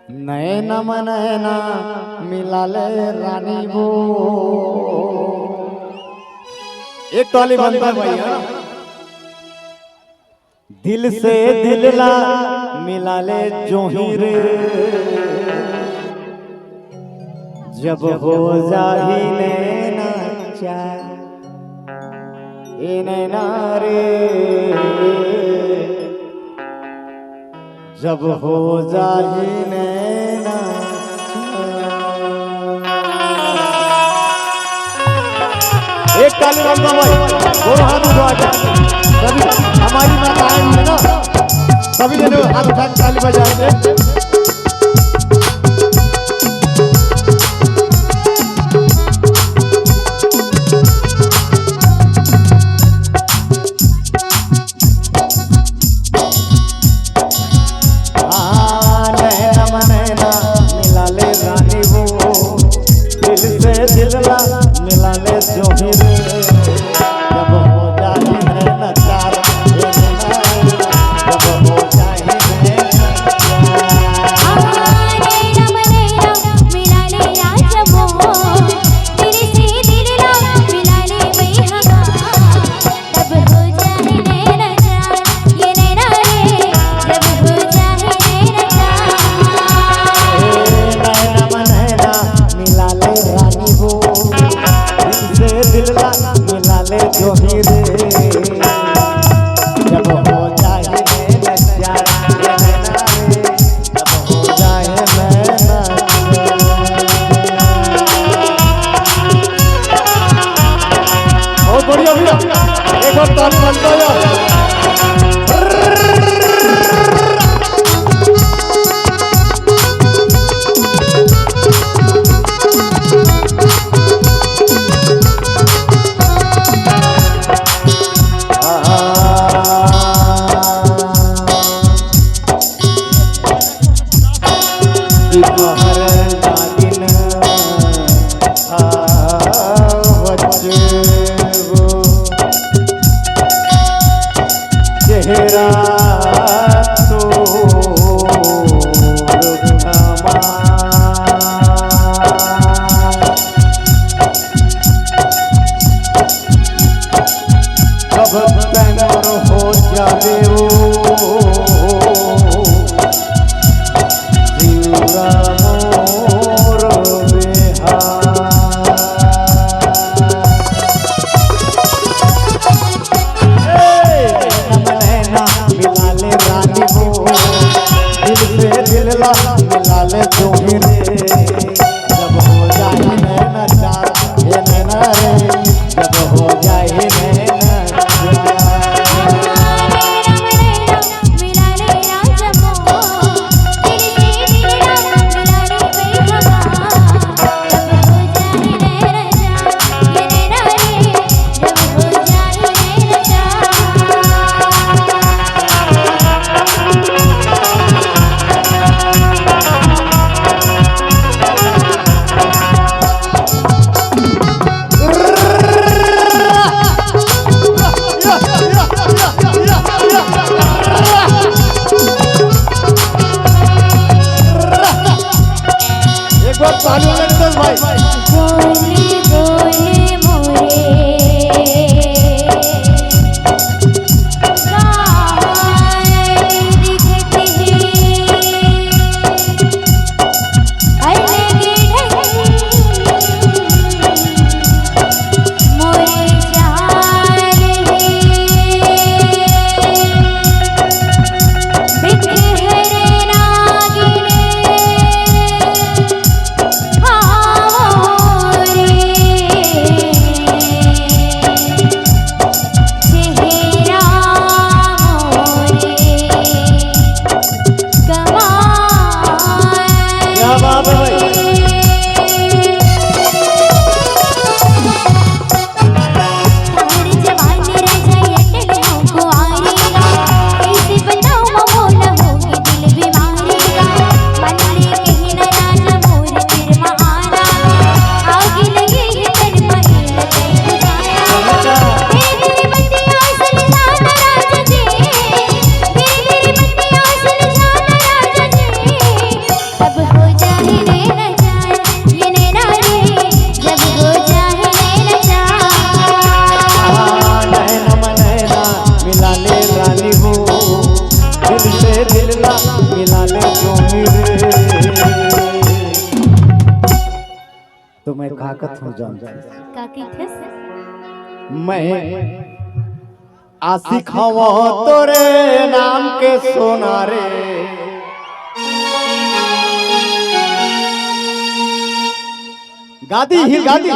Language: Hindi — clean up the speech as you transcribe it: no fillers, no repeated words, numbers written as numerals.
नैना मनैना मिला ले रानी वो। एक टॉली बनता भैया। दिल से दिल ला मिला ले जो ही रे, जब हो जाही नैना चाह ए नैना रे, जब हो जाही नैना। एक ताली बंदा भाई, दोनों हाथ उठा के सभी हमारी माताएं हैं ना, सभी जने हाथ उठा के ताली बजाएंगे। मिला ले जो ही रे, जब हो जाए नैना चार, जब हो जाए नैना मिला ले राज वो, तेरे से दिल ला मिला ले मैहगा, तब हो जाए नैना चार, ये नैना रे, जब हो जाए नैना चार। नैना मनैना मिला ले रानी वो, दिल ला मिला ले जो ही रे, जब हो जाए नैना चार, ये नैना रे, जब हो जाए नैना चार। बहुत बढ़िया भैया, एक और ताली बनता है। चेहरा तो कब तैयार हो जावे वो, जीरा मोर बेहार। दिल ला मिला ले जो ही रे, जब हो जाए नैना चार, ये नैना रे, जब हो जाए नैना चार। मिला ले राज वो, तेरे से दिल ला मिला ले मैहगा, तब हो जाए नैना चार, ये नैना रे, जब हो जाए नैना चार। एक बार ताली बजाओ भाई। बोले बोले मोरे गाय दिखते हैं, अलग मोरे चाल बिखरे नागिने। तो मैं काकत हूँ जान काकी खस मैं आशिक हवा तोरे नाम के सोना रे गादी ही गादी